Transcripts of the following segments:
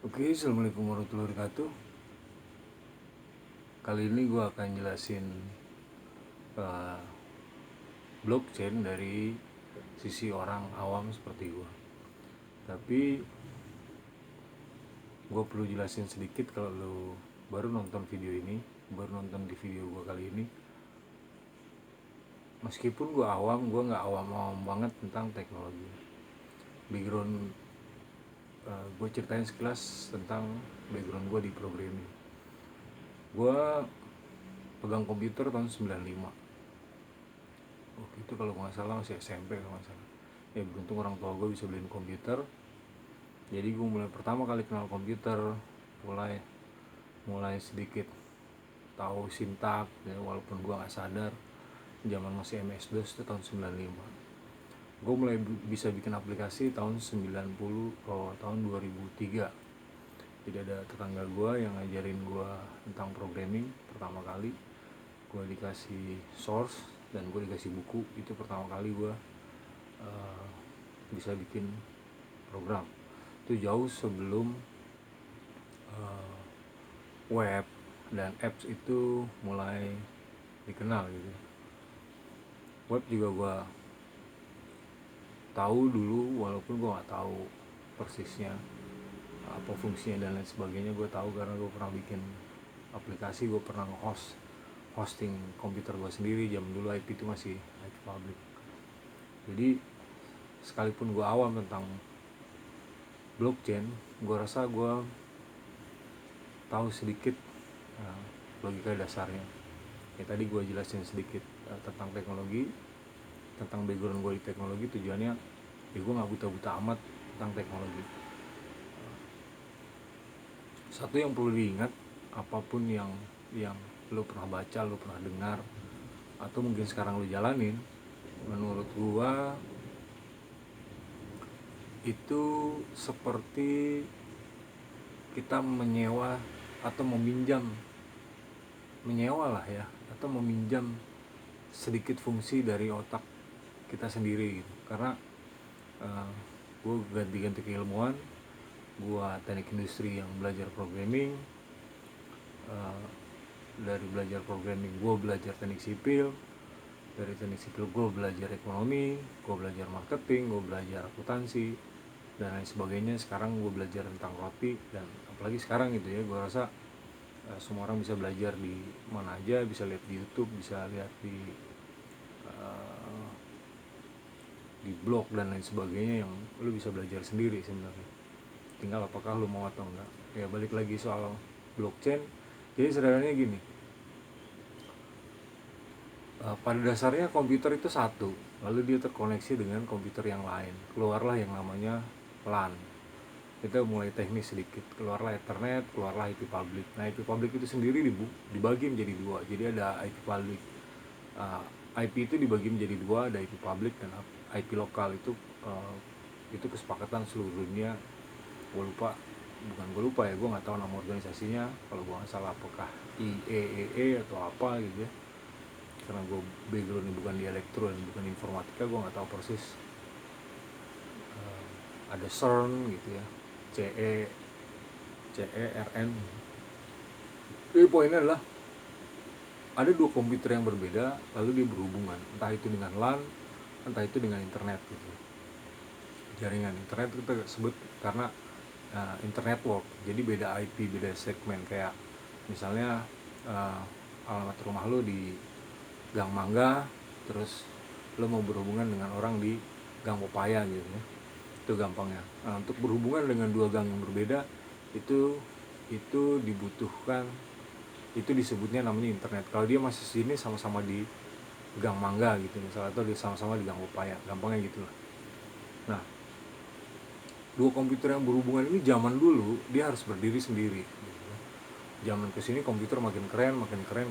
Oke, assalamualaikum warahmatullahi wabarakatuh. Kali ini gue akan jelasin uh, blockchain dari sisi orang awam seperti gue. Tapi gue perlu jelasin sedikit kalau lo baru nonton video ini, baru nonton di video gue kali ini. Meskipun gue awam, gue nggak awam-awam banget tentang teknologi. Background gue ceritain sekilas tentang background gue di programming. Gue pegang komputer tahun 95. Waktu itu kalau nggak salah masih SMP kalau nggak salah. Ya beruntung orang tua gue bisa beliin komputer. Jadi gue mulai pertama kali kenal komputer, mulai sedikit tahu sintak ya, walaupun gue nggak sadar. Zaman masih MS DOS itu tahun 95. Gue mulai bisa bikin aplikasi tahun 90, tahun 2003. Jadi ada tetangga gue yang ngajarin gue tentang programming pertama kali. Gue dikasih source dan gue dikasih buku. Itu pertama kali gue bisa bikin program. Itu jauh sebelum web dan apps itu mulai dikenal gitu. Web juga gue tahu dulu, walaupun gue nggak tahu persisnya apa fungsinya dan lain sebagainya. Gue tahu karena gue pernah bikin aplikasi, gue pernah hosting komputer gue sendiri. Jam dulu IP itu masih IP public. Jadi sekalipun gue awam tentang blockchain, gue rasa gue tahu sedikit logika dasarnya. Ya tadi gue jelasin sedikit tentang teknologi, tentang background gue di teknologi. Tujuannya ya gue nggak buta-buta amat tentang teknologi. Satu yang perlu diingat, apapun yang lo pernah baca, lo pernah dengar, atau mungkin sekarang lo jalanin, menurut gue itu seperti kita menyewa atau menyewa lah ya, atau meminjam sedikit fungsi dari otak kita sendiri gitu. Karena gue ganti-ganti keilmuan, gue teknik industri yang belajar programming, dari belajar programming gue belajar teknik sipil, dari teknik sipil gue belajar ekonomi, gue belajar marketing, gue belajar akuntansi dan lain sebagainya. Sekarang gue belajar tentang roti, dan apalagi sekarang gitu ya, gue rasa semua orang bisa belajar di mana aja, bisa lihat di YouTube, bisa lihat di blog dan lain sebagainya, yang lu bisa belajar sendiri sebenarnya. Tinggal apakah lu mau atau enggak. Ya balik lagi soal blockchain. Jadi sederhananya gini, pada dasarnya komputer itu satu, lalu dia terkoneksi dengan komputer yang lain. Keluarlah yang namanya LAN. Kita mulai teknis sedikit. Keluarlah Ethernet, keluarlah IP public. Nah, IP public itu sendiri dibagi menjadi dua. Jadi ada IP public. IP itu dibagi menjadi dua, ada IP public dan IP lokal. Itu kesepakatan seluruh dunia. Gue lupa ya, gue nggak tahu nama organisasinya. Kalau gue nggak salah apakah IEEE atau apa gitu ya. Karena gue backgroundnya bukan di elektro dan bukan informatika, gue nggak tahu persis. Ada CERN gitu ya, CERN. Jadi poinnya adalah ada dua komputer yang berbeda, lalu dia berhubungan, entah itu dengan LAN, entah itu dengan internet gitu. Jaringan internet kita sebut karena internet network. Jadi beda IP, beda segmen. Kayak misalnya alamat rumah lo di Gang Mangga, terus lo mau berhubungan dengan orang di Gang Popaya gitu ya, itu gampangnya. Nah, untuk berhubungan dengan dua gang yang berbeda itu dibutuhkan, itu disebutnya namanya internet. Kalau dia masih sini sama-sama di Gang Mangga gitu misalnya, atau dia sama-sama di Gang Popaya, gampangnya gitu lah. Nah, dua komputer yang berhubungan ini zaman dulu dia harus berdiri sendiri gitu. Zaman kesini komputer makin keren,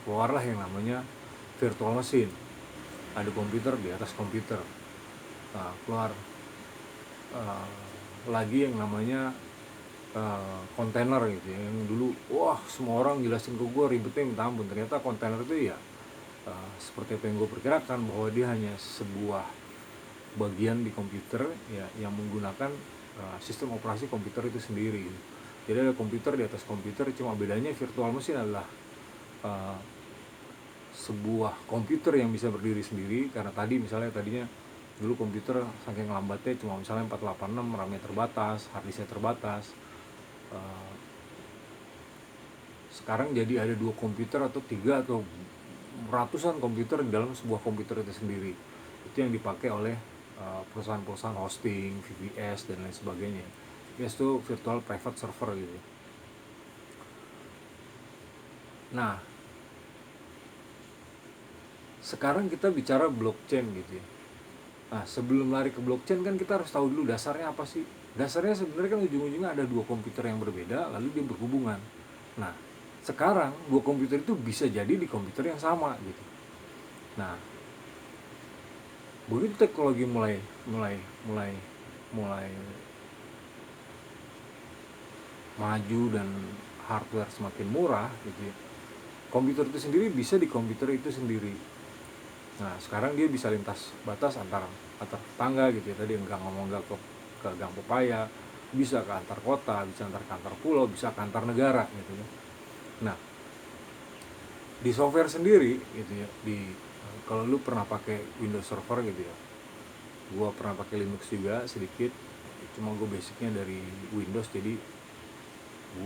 keluarlah yang namanya virtual machine. Ada komputer di atas komputer. Nah, keluar lagi yang namanya kontainer gitu ya. Yang dulu wah semua orang jelasin ke gue ribetnya minta ampun. Ternyata kontainer itu ya seperti apa yang gue perkirakan, bahwa dia hanya sebuah bagian di komputer ya, yang menggunakan sistem operasi komputer itu sendiri gitu. Jadi ada komputer di atas komputer, cuma bedanya virtual machine adalah uh, sebuah komputer yang bisa berdiri sendiri. Karena tadinya dulu komputer saking lambatnya cuma misalnya 486, RAM-nya terbatas, hard disk-nya terbatas. Uh, Sekarang jadi ada 2 komputer atau 3 atau ratusan komputer di dalam sebuah komputer itu sendiri. Itu yang dipakai oleh perusahaan-perusahaan hosting, VPS dan lain sebagainya. VPS itu virtual private server gitu. Nah, sekarang kita bicara blockchain gitu ya. Nah, sebelum lari ke blockchain kan kita harus tahu dulu dasarnya apa sih. Dasarnya sebenarnya kan ujung-ujungnya ada 2 komputer yang berbeda lalu dia berhubungan. Nah, sekarang 2 komputer itu bisa jadi di komputer yang sama gitu. Nah, begitu teknologi mulai maju dan hardware semakin murah gitu ya, komputer itu sendiri bisa di komputer itu sendiri. Nah, sekarang dia bisa lintas batas antar tetangga gitu ya. Tadi enggak ngomong enggak ke Gang Pepaya, bisa ke antar kota, bisa antar kantor pulau, bisa ke antar negara gitu ya. Nah, di software sendiri gitu ya, kalau lu pernah pakai Windows Server gitu ya, gua pernah pakai Linux juga sedikit, cuma gue basicnya dari Windows, jadi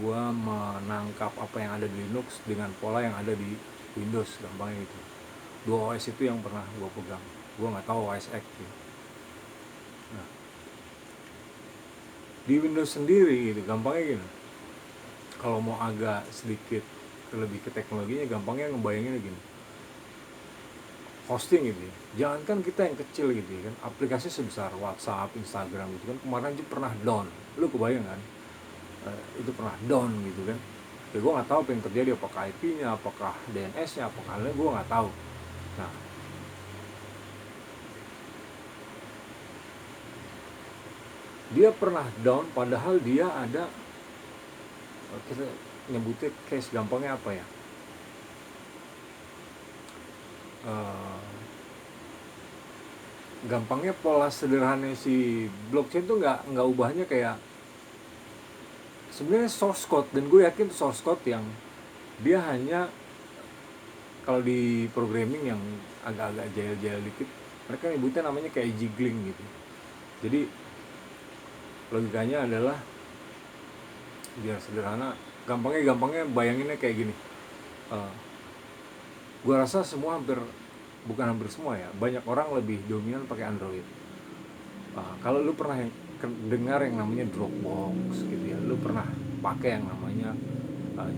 gua menangkap apa yang ada di Linux dengan pola yang ada di Windows, gampangnya gitu. 2 OS itu yang pernah gua pegang, gua nggak tahu OS X gitu. Nah, di Windows sendiri gitu, gampangnya gini, kalau mau agak sedikit lebih ke teknologinya, gampangnya ngebayanginnya gini, hosting gitu ya. Jangankan kita yang kecil gitu ya kan, aplikasi sebesar WhatsApp, Instagram gitu kan, kemarin aja pernah down. Lu kebayang kan? Itu pernah down gitu kan. Ya gue nggak tahu apa yang terjadi, apakah IP-nya, apakah DNS-nya, apakah lain, gue nggak tahu. Nah, dia pernah down padahal dia ada, kita nyebutnya case gampangnya apa ya? Uh, Gampangnya pola sederhana si blockchain tuh nggak ubahnya kayak sebenarnya source code, dan gue yakin source code yang dia hanya, kalau di programming yang agak-agak jahil-jahil dikit, mereka nyebutnya namanya kayak jiggling gitu. Jadi logikanya adalah biar sederhana, gampangnya bayanginnya kayak gini. uh, gue rasa semua bukan hampir semua ya, banyak orang lebih dominan pakai Android. Kalau lu pernah dengar yang namanya Dropbox gitu ya, lu pernah pakai yang namanya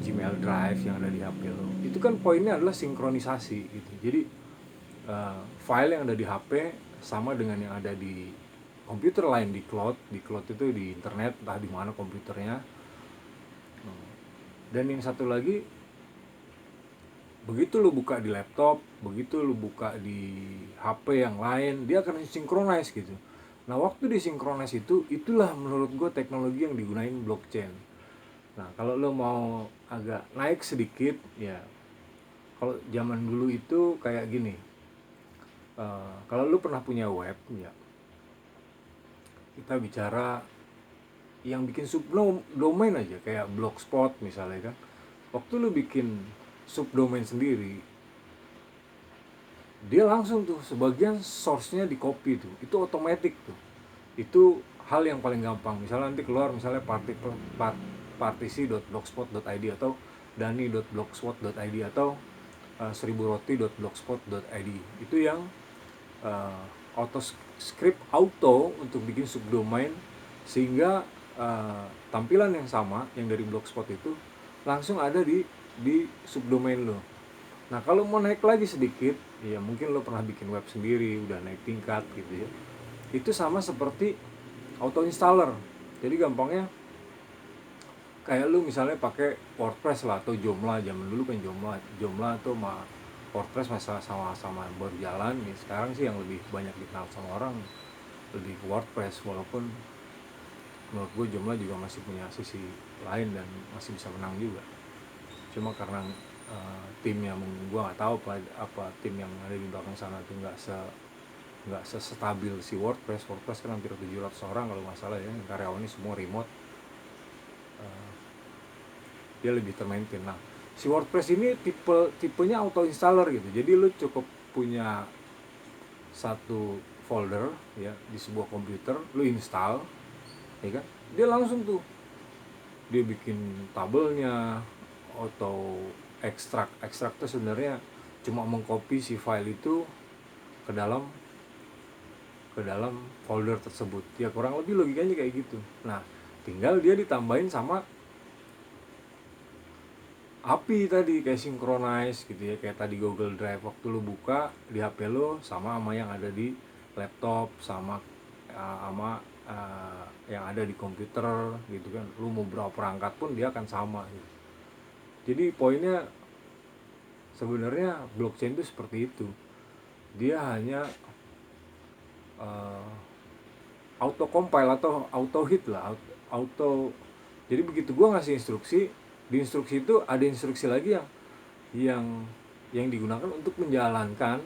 Gmail Drive yang ada di HP lo, itu kan poinnya adalah sinkronisasi gitu. Jadi file yang ada di HP sama dengan yang ada di komputer lain di cloud itu di internet, entah di mana komputernya. Dan yang satu lagi, begitu lu buka di laptop, begitu lu buka di HP yang lain, dia akan synchronize gitu. Nah, waktu disinkronize itulah menurut gue teknologi yang digunain blockchain. Nah, kalau lo mau agak naik sedikit ya, kalau zaman dulu itu kayak gini, kalau lo pernah punya web ya, kita bicara yang bikin subdomain aja kayak blogspot misalnya kan, waktu lo bikin subdomain sendiri, dia langsung tuh sebagian source-nya di copy tuh, itu otomatis tuh. Itu hal yang paling gampang. Misalnya nanti keluar misalnya partisi.blogspot.id atau dani.blogspot.id atau 1000roti.blogspot.id, itu yang auto script auto untuk bikin subdomain, sehingga tampilan yang sama yang dari blogspot itu langsung ada di subdomain lo. Nah, kalau mau naik lagi sedikit, ya mungkin lo pernah bikin web sendiri, udah naik tingkat gitu ya. Itu sama seperti auto installer. Jadi gampangnya kayak lu misalnya pakai WordPress lah atau Joomla, zaman dulu kan Joomla atau WordPress masa sama-sama berjalan ya. Sekarang sih yang lebih banyak dikenal sama orang lebih WordPress, walaupun menurut gue Joomla juga masih punya sisi lain dan masih bisa menang juga. Cuma karena timnya, gue nggak tahu apa tim yang ada di belakang sana itu nggak sestabil si WordPress kan hampir 700 orang kalau nggak salah ya, karyawannya semua remote. dia lebih termaintain. Nah, si WordPress ini tipenya auto installer gitu. Jadi lu cukup punya satu folder ya di sebuah komputer, lu install, ya kan? Dia langsung tuh dia bikin tabelnya, atau ekstrak tuh sebenarnya cuma mengcopy si file itu ke dalam folder tersebut. Ya kurang lebih logikanya kayak gitu. Nah, tinggal dia ditambahin sama API tadi kayak synchronize gitu ya, kayak tadi Google Drive waktu lu buka di HP lu sama yang ada di laptop, sama yang ada di komputer gitu kan. Lu mau berapa perangkat pun dia akan sama gitu. Jadi poinnya sebenarnya blockchain itu seperti itu. Dia hanya auto compile atau auto hit lah, auto. Jadi begitu gua ngasih instruksi, di instruksi itu ada instruksi lagi yang digunakan untuk menjalankan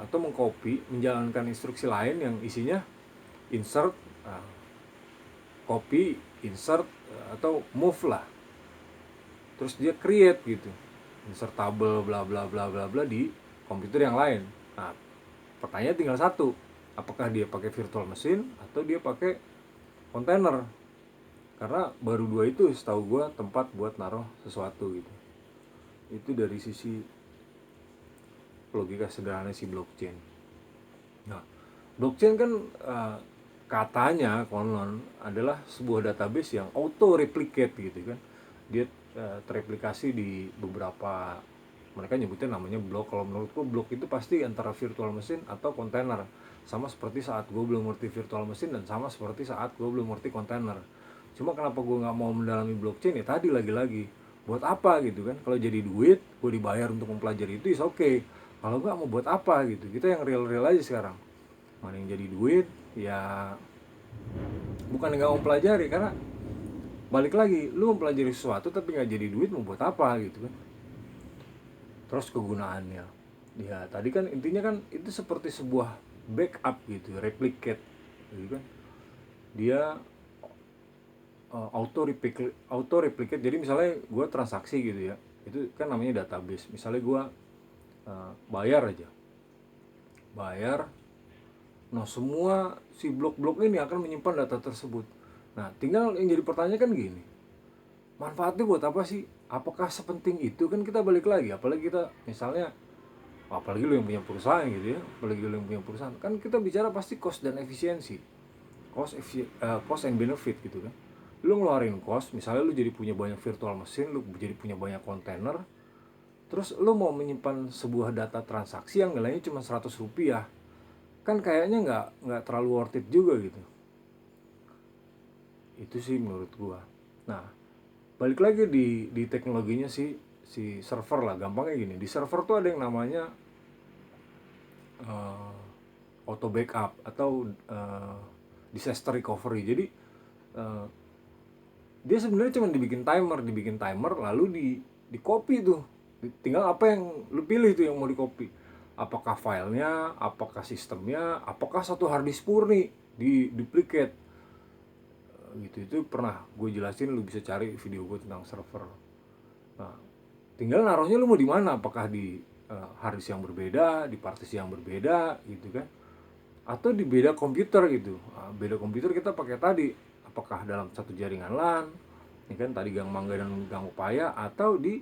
atau mengcopy, menjalankan instruksi lain yang isinya insert, copy, insert, atau move lah. Terus dia create gitu, insert table bla bla bla bla bla di komputer yang lain. Nah, pertanyaan tinggal satu, apakah dia pakai virtual machine atau dia pakai kontainer? Karena baru dua itu setahu gue tempat buat naruh sesuatu gitu. Itu dari sisi logika sederhana si blockchain. Nah, blockchain kan katanya konon adalah sebuah database yang auto replicate gitu kan. Dia tereplikasi di beberapa, mereka nyebutnya namanya blok. Kalau menurutku blok itu pasti antara virtual machine atau kontainer. Sama seperti saat gue belum ngerti virtual machine dan sama seperti saat gue belum ngerti kontainer. Cuma kenapa gue nggak mau mendalami blockchain ya tadi lagi-lagi buat apa gitu kan. Kalau jadi duit gue dibayar untuk mempelajari itu is oke. Kalau nggak mau buat apa gitu. Kita yang real aja sekarang. Mana yang jadi duit ya bukan nggak mau pelajari, karena balik lagi lu mempelajari sesuatu tapi nggak jadi duit mau buat apa gitu kan. Terus kegunaannya ya tadi kan intinya kan itu seperti sebuah backup gitu, replicate gitu kan. Dia auto replicate. Jadi misalnya gue transaksi gitu ya, itu kan namanya database. Misalnya gue bayar aja, nah semua si blok-blok ini akan menyimpan data tersebut. Nah tinggal yang jadi pertanyaan kan gini, manfaatnya buat apa sih? Apakah sepenting itu? Kan kita balik lagi, apalagi kita misalnya, apalagi lu yang punya perusahaan gitu ya, apalagi lu yang punya perusahaan, kan kita bicara pasti cost dan efisiensi, cost and benefit gitu kan. Lu ngeluarin cost, misalnya lu jadi punya banyak virtual machine, lu jadi punya banyak kontainer, terus lu mau menyimpan sebuah data transaksi yang nilainya cuma 100 rupiah, kan kayaknya nggak terlalu worth it juga gitu. Itu sih menurut gua. Nah, balik lagi di teknologinya si server lah, gampangnya gini. Di server tuh ada yang namanya auto backup atau disaster recovery. Jadi dia sebenarnya cuma dibikin timer lalu di copy tuh. Tinggal apa yang lu pilih tuh yang mau di copy. Apakah filenya, apakah sistemnya, apakah satu hard disk murni di duplicate gitu. Itu pernah gue jelasin, lu bisa cari video gue tentang server. Nah, tinggal naruhnya lu mau di mana, apakah di hard disk yang berbeda, di partisi yang berbeda gitu kan, atau di beda komputer gitu. Nah, beda komputer kita pakai tadi, apakah dalam satu jaringan LAN, ya kan tadi gang mangga dan gang upaya, atau di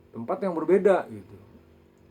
tempat yang berbeda gitu.